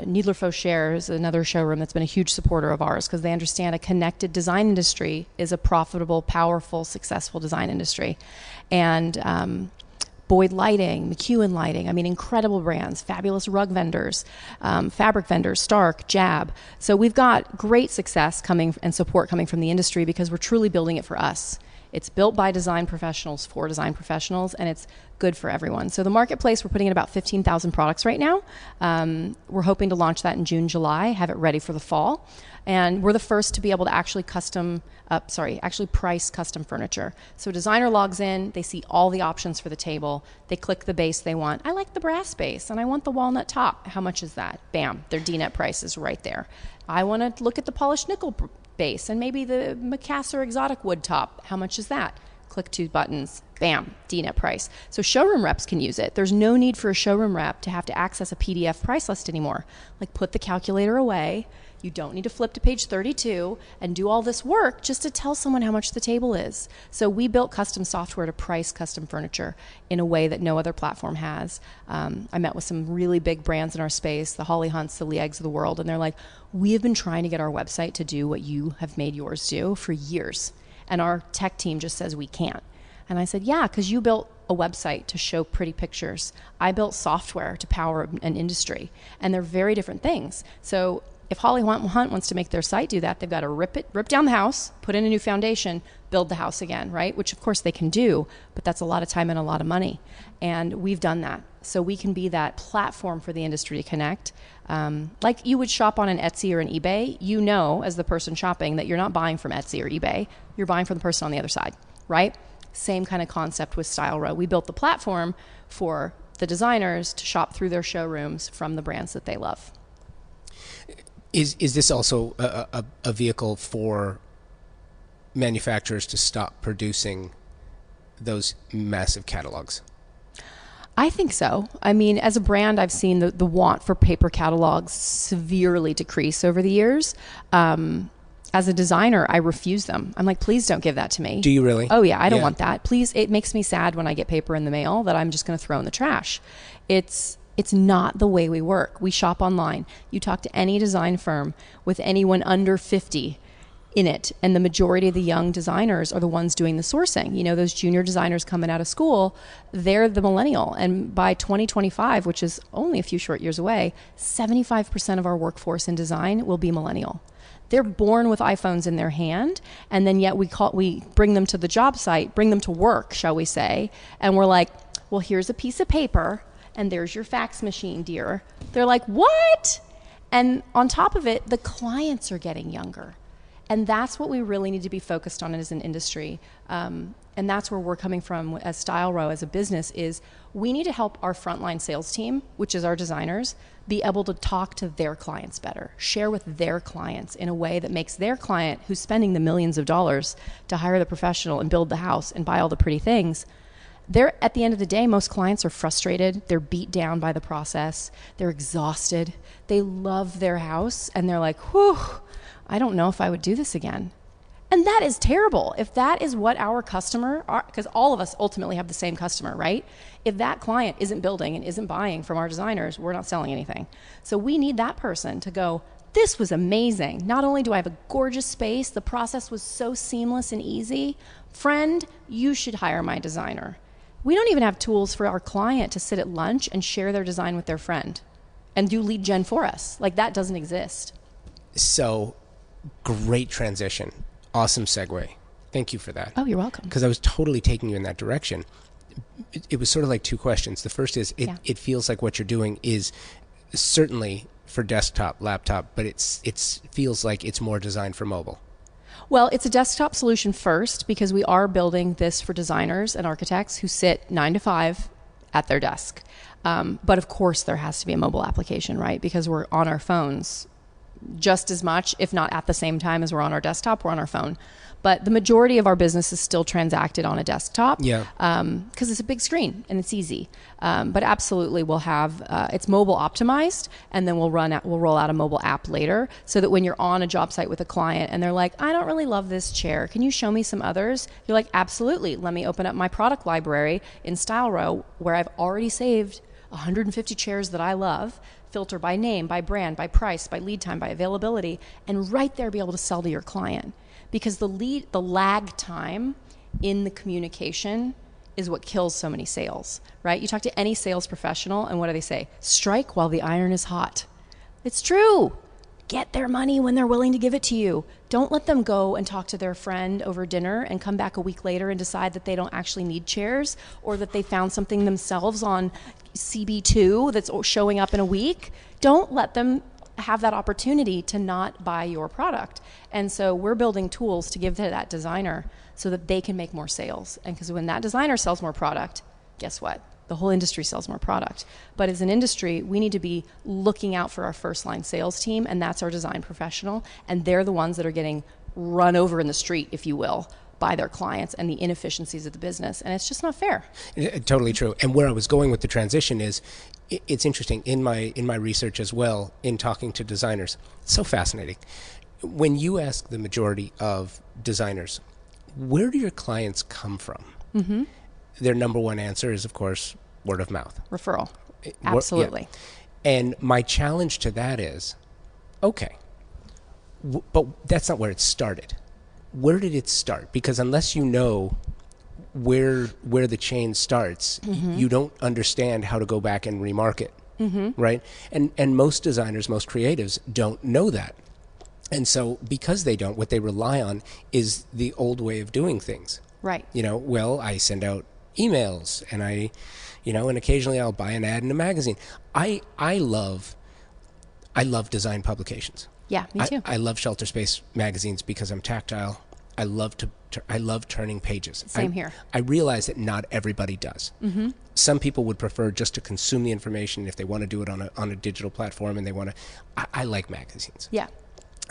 Needler Faucher is another showroom that's been a huge supporter of ours because they understand a connected design industry is a profitable, powerful, successful design industry. And Boyd Lighting, McEwen Lighting, incredible brands, fabulous rug vendors, fabric vendors, Stark, Jab. So we've got great success coming and support coming from the industry because we're truly building it for us. It's built by design professionals for design professionals, and it's good for everyone. So the marketplace, we're putting in about 15,000 products right now. We're hoping to launch that in June, July, have it ready for the fall. And we're the first to be able to actually price custom furniture. So a designer logs in, they see all the options for the table, they click the base they want. I like the brass base, and I want the walnut top. How much is that? Bam, their DNet price is right there. I want to look at the polished nickel base and maybe the Macassar exotic wood top. How much is that? Click 2 buttons, bam, DNet price. So showroom reps can use it. There's no need for a showroom rep to have to access a PDF price list anymore. Put the calculator away. You don't need to flip to page 32 and do all this work just to tell someone how much the table is. So we built custom software to price custom furniture in a way that no other platform has. I met with some really big brands in our space, the Holly Hunts, the Lieggs of the world, and they're like, we have been trying to get our website to do what you have made yours do for years. And our tech team just says we can't. And I said, yeah, because you built a website to show pretty pictures. I built software to power an industry. And they're very different things. So if Holly Hunt wants to make their site do that, they've got to rip down the house, put in a new foundation, build the house again, right? Which of course they can do, but that's a lot of time and a lot of money. And we've done that. So we can be that platform for the industry to connect. Like you would shop on an Etsy or an eBay, you know, as the person shopping, that you're not buying from Etsy or eBay, you're buying from the person on the other side, right? Same kind of concept with StyleRow. We built the platform for the designers to shop through their showrooms from the brands that they love. Is this also a vehicle for manufacturers to stop producing those massive catalogs? I think so. I mean, as a brand, I've seen the want for paper catalogs severely decrease over the years. As a designer, I refuse them. I'm like, please don't give that to me. Do you really? Oh, yeah, I don't want that. Please, it makes me sad when I get paper in the mail that I'm just going to throw in the trash. It's not the way we work. We shop online. You talk to any design firm with anyone under 50 in it, and the majority of the young designers are the ones doing the sourcing. You know, those junior designers coming out of school, they're the millennial. And by 2025, which is only a few short years away, 75% of our workforce in design will be millennial. They're born with iPhones in their hand, and then yet we bring them to the job site, bring them to work, shall we say, and we're like, well, here's a piece of paper, and there's your fax machine, dear. They're like, what? And on top of it, the clients are getting younger. And that's what we really need to be focused on as an industry. And that's where we're coming from as StyleRow, as a business, is we need to help our frontline sales team, which is our designers, be able to talk to their clients better, share with their clients in a way that makes their client, who's spending the millions of dollars to hire the professional and build the house and buy all the pretty things, at the end of the day, most clients are frustrated. They're beat down by the process. They're exhausted. They love their house, and they're like, whew, I don't know if I would do this again. And that is terrible. If that is what our customer are, because all of us ultimately have the same customer, right? If that client isn't building and isn't buying from our designers, we're not selling anything. So we need that person to go, this was amazing. Not only do I have a gorgeous space, the process was so seamless and easy. Friend, you should hire my designer. We don't even have tools for our client to sit at lunch and share their design with their friend and do lead gen for us. Like, that doesn't exist. So, great transition. Awesome segue. Thank you for that. Oh, you're welcome. Because I was totally taking you in that direction. It was sort of like two questions. The first is, it feels like what you're doing is certainly for desktop, laptop, but it feels like it's more designed for mobile. Well, it's a desktop solution first, because we are building this for designers and architects who sit 9 to 5 at their desk. But of course, there has to be a mobile application, right? Because we're on our phones just as much, if not at the same time as we're on our desktop, we're on our phone. But the majority of our business is still transacted on a desktop, because it's a big screen and it's easy. But absolutely, we'll have it's mobile optimized, and then we'll roll out a mobile app later, so that when you're on a job site with a client and they're like, I don't really love this chair, can you show me some others? You're like, absolutely. Let me open up my product library in StyleRow, where I've already saved 150 chairs that I love. Filter by name, by brand, by price, by lead time, by availability, and right there be able to sell to your client. Because the lag time in the communication is what kills so many sales, right? You talk to any sales professional, and what do they say? Strike while the iron is hot. It's true. Get their money when they're willing to give it to you. Don't let them go and talk to their friend over dinner and come back a week later and decide that they don't actually need chairs, or that they found something themselves on CB2 that's showing up in a week. Don't let them have that opportunity to not buy your product. And so we're building tools to give to that designer so that they can make more sales. And because when that designer sells more product, guess what? The whole industry sells more product. But as an industry, we need to be looking out for our first line sales team, and that's our design professional. And they're the ones that are getting run over in the street, if you will, by their clients and the inefficiencies of the business. And it's just not fair. Totally true. And where I was going with the transition is, it's interesting in my research as well, in talking to designers. It's so fascinating. When you ask the majority of designers, where do your clients come from? Mm-hmm. Their number one answer is, of course, word of mouth. Referral. Absolutely. Yeah. And my challenge to that is, okay, but that's not where it started. Where did it start? Because unless you know where the chain starts, you don't understand how to go back and remarket. right? And most designers, most creatives don't know that. And so because they don't, what they rely on is the old way of doing things. Right. Well, I send out emails and and occasionally I'll buy an ad in a magazine. I love design publications. Yeah, me too. I love Shelter Space magazines because I'm tactile. I love turning pages. Same here. I realize that not everybody does. Some people would prefer just to consume the information if they want to do it on a digital platform and they want to. I like magazines. Yeah.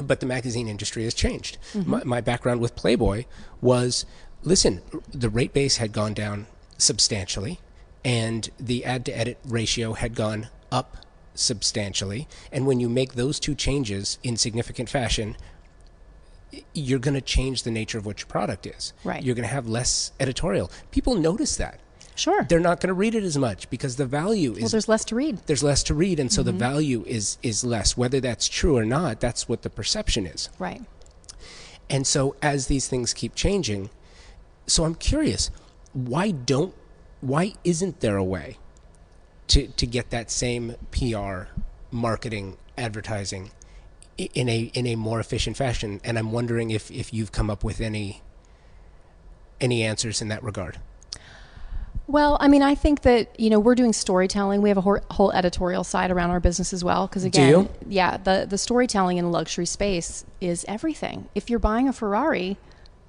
But the magazine industry has changed. My background with Playboy was, listen, the rate base had gone down substantially and the ad to edit ratio had gone up substantially. And when you make those two changes in significant fashion, you're going to change the nature of what your product is. Right. You're going to have less editorial. People notice that. Sure. They're not going to read it as much because the value is... Well, there's less to read. There's less to read, and so the value is less. Whether that's true or not, that's what the perception is. Right. And so as these things keep changing, so I'm curious, why isn't there a way to get that same PR, marketing, advertising in a more efficient fashion? And I'm wondering if you've come up with any answers in that regard. Well, I mean, I think that, we're doing storytelling. We have a whole editorial side around our business as well. Because again, do you? Yeah, the storytelling in a luxury space is everything. If you're buying a Ferrari,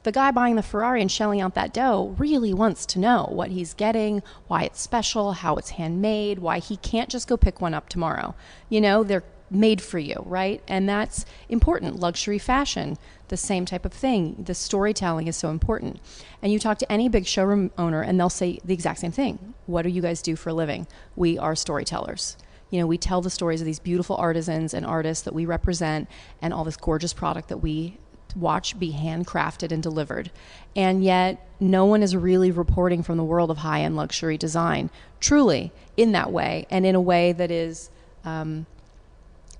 the guy buying the Ferrari and shelling out that dough really wants to know what he's getting, why it's special, how it's handmade, why he can't just go pick one up tomorrow. They're made for you, right? And that's important. Luxury fashion, the same type of thing. The storytelling is so important. And you talk to any big showroom owner and they'll say the exact same thing. What do you guys do for a living? We are storytellers. We tell the stories of these beautiful artisans and artists that we represent and all this gorgeous product that we watch be handcrafted and delivered. And yet no one is really reporting from the world of high-end luxury design, truly in that way, and in a way that is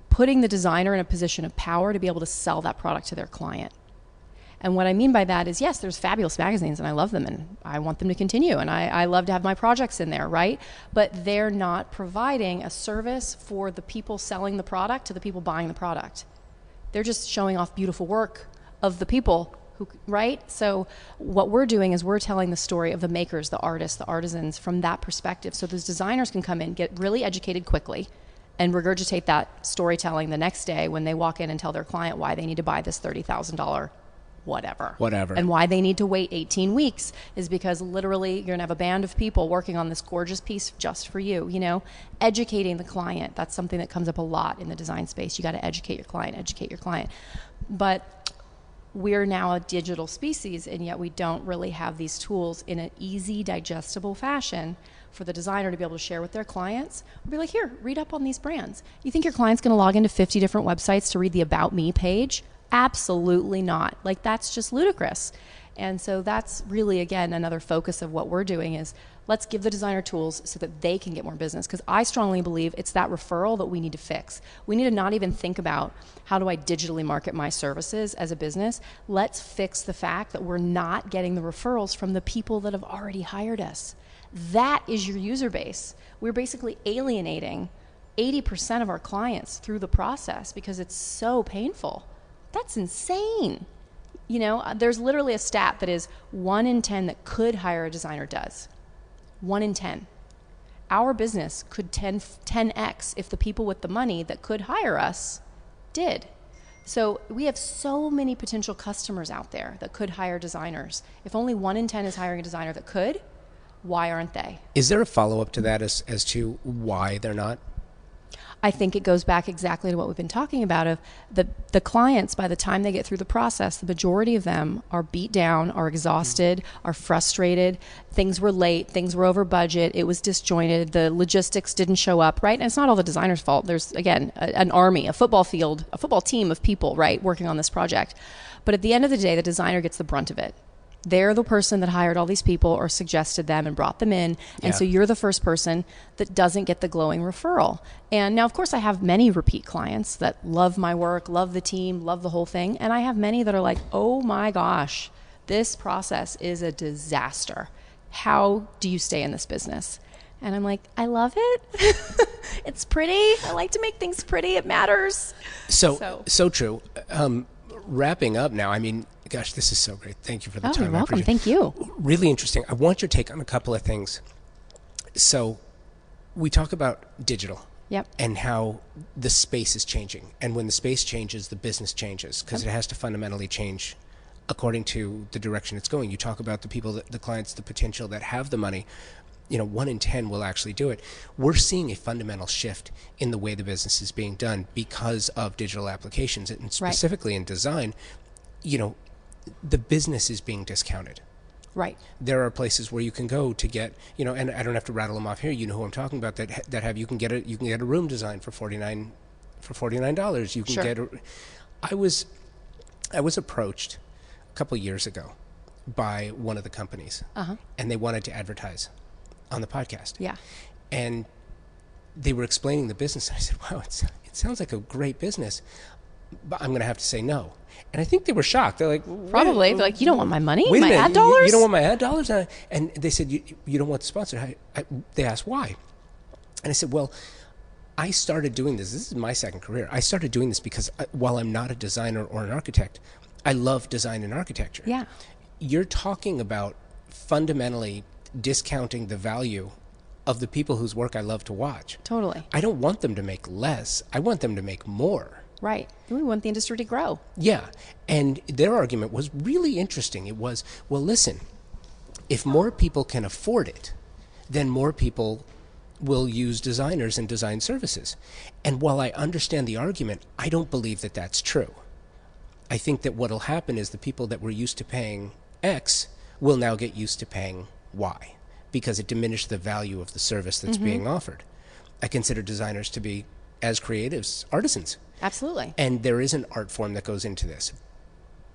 putting the designer in a position of power to be able to sell that product to their client. And what I mean by that is, yes, there's fabulous magazines and I love them and I want them to continue and I love to have my projects in there, right? But they're not providing a service for the people selling the product to the people buying the product. They're just showing off beautiful work of the people who, right? So what we're doing is we're telling the story of the makers, the artists, the artisans from that perspective. So those designers can come in, get really educated quickly, and regurgitate that storytelling the next day when they walk in and tell their client why they need to buy this $30,000 whatever. And why they need to wait 18 weeks is because literally you're going to have a band of people working on this gorgeous piece just for you, educating the client. That's something that comes up a lot in the design space. You got to educate your client. But we're now a digital species, and yet we don't really have these tools in an easy, digestible fashion for the designer to be able to share with their clients. We'll be like, here, read up on these brands. You think your client's going to log into 50 different websites to read the About Me page? Absolutely not. Like, that's just ludicrous. And so that's really, again, another focus of what we're doing is let's give the designer tools so that they can get more business. Because I strongly believe it's that referral that we need to fix. We need to not even think about how do I digitally market my services as a business. Let's fix the fact that we're not getting the referrals from the people that have already hired us. That is your user base. We're basically alienating 80% of our clients through the process because it's so painful. That's insane. There's literally a stat that is 1 in 10 that could hire a designer does. 1 in 10. Our business could 10x if the people with the money that could hire us did. So we have so many potential customers out there that could hire designers. If only 1 in 10 is hiring a designer that could, why aren't they? Is there a follow-up to that as to why they're not? I think it goes back exactly to what we've been talking about of the clients, by the time they get through the process, the majority of them are beat down, are exhausted, are frustrated. Things were late, things were over budget, it was disjointed, the logistics didn't show up, right? And it's not all the designer's fault. There's, again, an army, a football field, a football team of people, right, working on this project. But at the end of the day, the designer gets the brunt of it. They're the person that hired all these people or suggested them and brought them in. And so you're the first person that doesn't get the glowing referral. And now, of course, I have many repeat clients that love my work, love the team, love the whole thing. And I have many that are like, oh my gosh, this process is a disaster. How do you stay in this business? And I'm like, I love it. It's pretty. I like to make things pretty. It matters. So true. Wrapping up now, I mean, gosh, this is so great. Thank you for the time. You're welcome. Thank you. Really interesting. I want your take on a couple of things. So we talk about digital. Yep. And how the space is changing. And when the space changes, the business changes, because it has to fundamentally change according to the direction it's going. You talk about the people, the clients, the potential that have the money. 1 in 10 will actually do it. We're seeing a fundamental shift in the way the business is being done because of digital applications. And specifically in design, the business is being discounted. Right. There are places where you can go to get, and I don't have to rattle them off here. You know who I'm talking about. That have you can get a room designed for $49. You can Sure. get. I was approached a couple of years ago by one of the companies, and they wanted to advertise on the podcast. Yeah. And they were explaining the business. And I said, "Wow, it sounds like a great business, but I'm going to have to say no." And I think they were shocked. They're like, Probably. They're like, you don't want my money? Wait a My minute, ad dollars? You don't want my ad dollars? And they said, you don't want the sponsor. They asked why. And I said, well, I started doing this. This is my second career. I started doing this because while I'm not a designer or an architect, I love design and architecture. Yeah. You're talking about fundamentally discounting the value of the people whose work I love to watch. Totally. I don't want them to make less. I want them to make more. Right. We want the industry to grow. Yeah. And their argument was really interesting. It was, well, listen, if more people can afford it, then more people will use designers and design services. And while I understand the argument, I don't believe that that's true. I think that what will happen is the people that were used to paying X will now get used to paying Y because it diminished the value of the service that's being offered. I consider designers to be, as creatives, artisans. Absolutely. And there is an art form that goes into this.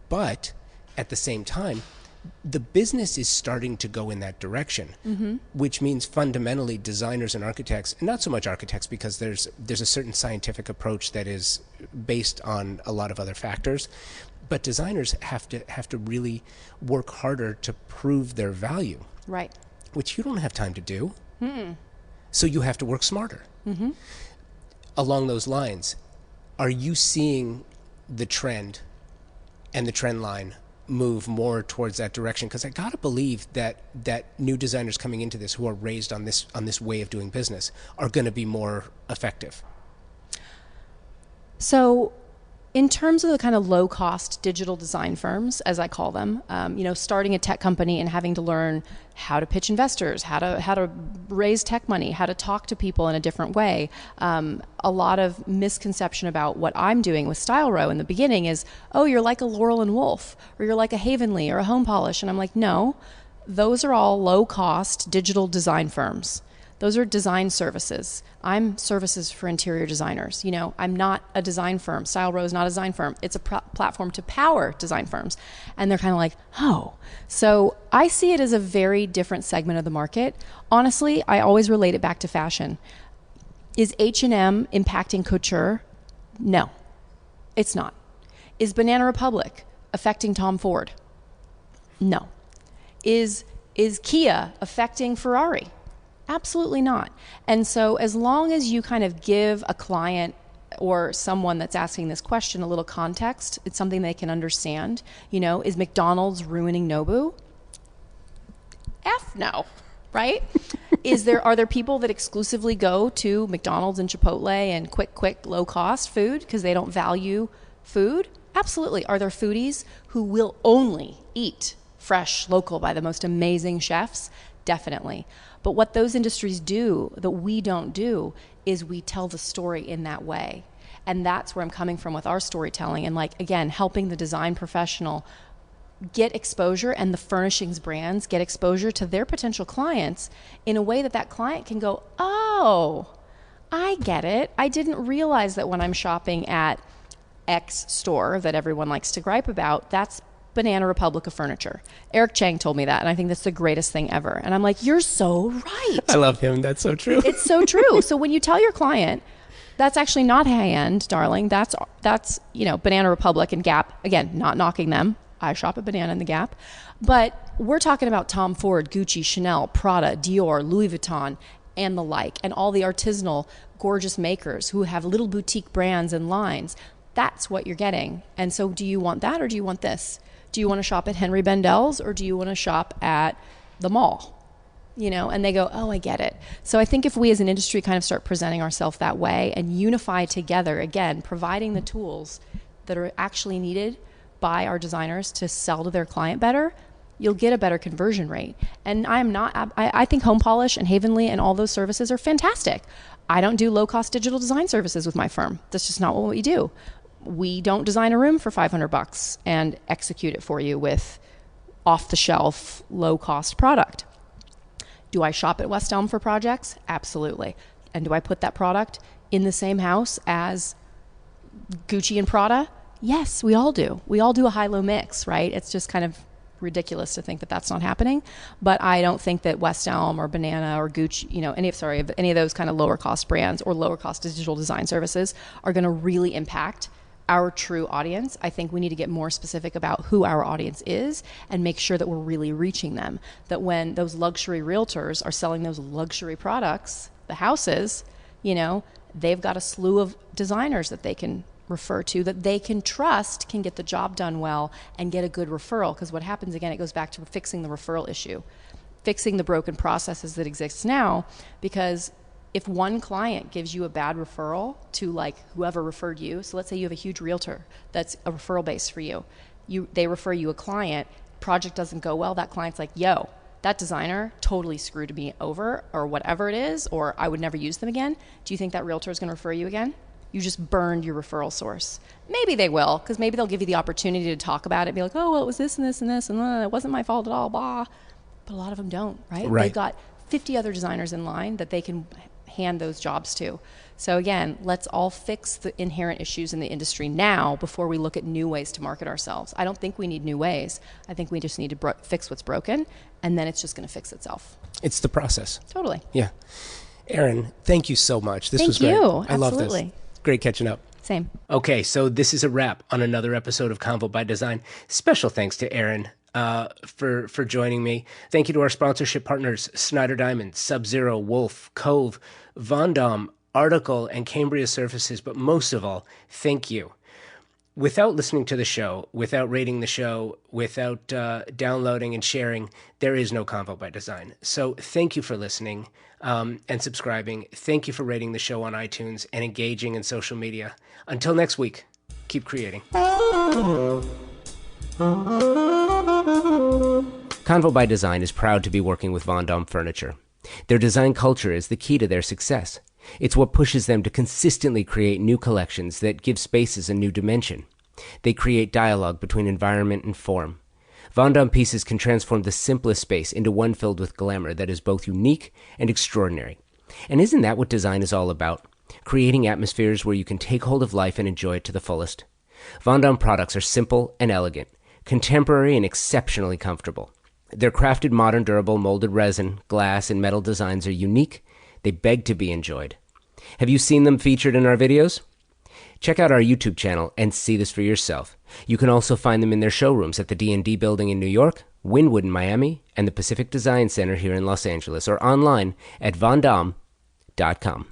But at the same time, the business is starting to go in that direction, which means fundamentally designers and architects, and not so much architects because there's a certain scientific approach that is based on a lot of other factors, but designers have to really work harder to prove their value. Right. Which you don't have time to do. So you have to work smarter. Along those lines, are you seeing the trend and the trend line move more towards that direction? Because I gotta believe that new designers coming into this who are raised on this way of doing business are going to be more effective. So in terms of the kind of low-cost digital design firms, as I call them, starting a tech company and having to learn how to pitch investors, how to raise tech money, how to talk to people in a different way. A lot of misconception about what I'm doing with StyleRow in the beginning is, oh, you're like a Laurel and Wolf, or you're like a Havenly or a Home Polish. And I'm like, no, those are all low-cost digital design firms. Those are design services. I'm services for interior designers. I'm not a design firm. StyleRow is not a design firm. It's a platform to power design firms. And they're kind of like, oh. So I see it as a very different segment of the market. Honestly, I always relate it back to fashion. Is H&M impacting couture? No, it's not. Is Banana Republic affecting Tom Ford? No. Is Kia affecting Ferrari? Absolutely not. And so as long as you kind of give a client or someone that's asking this question a little context, it's something they can understand. Is McDonald's ruining Nobu? No, right? Are there people that exclusively go to McDonald's and Chipotle and quick, low cost food because they don't value food? Absolutely. Are there foodies who will only eat fresh, local by the most amazing chefs? Definitely. But what those industries do that we don't do is we tell the story in that way. And that's where I'm coming from with our storytelling. And again, helping the design professional get exposure and the furnishings brands get exposure to their potential clients in a way that client can go, oh, I get it. I didn't realize that when I'm shopping at X store that everyone likes to gripe about, that's Banana Republic of furniture. Eric Chang told me that, and I think that's the greatest thing ever. And I'm like, you're so right. I love him. That's so true. It's so true. So when you tell your client, that's actually not high-end, darling. That's Banana Republic and Gap. Again, not knocking them. I shop at Banana in the Gap. But we're talking about Tom Ford, Gucci, Chanel, Prada, Dior, Louis Vuitton, and the like, and all the artisanal, gorgeous makers who have little boutique brands and lines. That's what you're getting. And so do you want that or do you want this? Do you want to shop at Henry Bendel's or do you want to shop at the mall? And they go, oh, I get it. So I think if we as an industry kind of start presenting ourselves that way and unify together, again, providing the tools that are actually needed by our designers to sell to their client better, you'll get a better conversion rate. And I think Home Polish and Havenly and all those services are fantastic. I don't do low-cost digital design services with my firm. That's just not what we do. We don't design a room for $500 and execute it for you with off-the-shelf, low-cost product. Do I shop at West Elm for projects? Absolutely. And do I put that product in the same house as Gucci and Prada? Yes, we all do. We all do a high-low mix, right? It's just kind of ridiculous to think that that's not happening. But I don't think that West Elm or Banana or Gucci, any of those kind of lower-cost brands or lower-cost digital design services are going to really impact our true audience. I think we need to get more specific about who our audience is and make sure that we're really reaching them. That when those luxury realtors are selling those luxury products, the houses, they've got a slew of designers that they can refer to, that they can trust, can get the job done well and get a good referral. Because what happens, again, it goes back to fixing the referral issue, fixing the broken processes that exist now. Because if one client gives you a bad referral to whoever referred you, so let's say you have a huge realtor that's a referral base for you, they refer you a client, project doesn't go well, that client's like, yo, that designer totally screwed me over, or whatever it is, or I would never use them again. Do you think that realtor is going to refer you again? You just burned your referral source. Maybe they will, because maybe they'll give you the opportunity to talk about it, be like, oh, well, it was this and this and this, and it wasn't my fault at all, blah. But a lot of them don't, right? They've got 50 other designers in line that they can hand those jobs to. So again, let's all fix the inherent issues in the industry now before we look at new ways to market ourselves. I don't think we need new ways. I think we just need to fix what's broken, and then it's just going to fix itself. It's the process. Totally. Yeah. Erinn, thank you so much. This was great. Thank you. I love this. Great catching up. Same. Okay, so this is a wrap on another episode of Convo by Design. Special thanks to Erinn for joining me. Thank you to our sponsorship partners, Snyder Diamond, Sub-Zero, Wolf, Cove, Vondom, Article, and Cambria Surfaces. But most of all, thank you. Without listening to the show, without rating the show, without downloading and sharing, there is no Convo by Design. So thank you for listening and subscribing. Thank you for rating the show on iTunes and engaging in social media. Until next week, keep creating. Convo by Design is proud to be working with Vondom Furniture. Their design culture is the key to their success. It's what pushes them to consistently create new collections that give spaces a new dimension. They create dialogue between environment and form. Vondom pieces can transform the simplest space into one filled with glamour that is both unique and extraordinary. And isn't that what design is all about? Creating atmospheres where you can take hold of life and enjoy it to the fullest. Vondom products are simple and elegant, contemporary and exceptionally comfortable. Their crafted, modern, durable, molded resin, glass, and metal designs are unique. They beg to be enjoyed. Have you seen them featured in our videos? Check out our YouTube channel and see this for yourself. You can also find them in their showrooms at the D&D building in New York, Wynwood in Miami, and the Pacific Design Center here in Los Angeles, or online at vondom.com.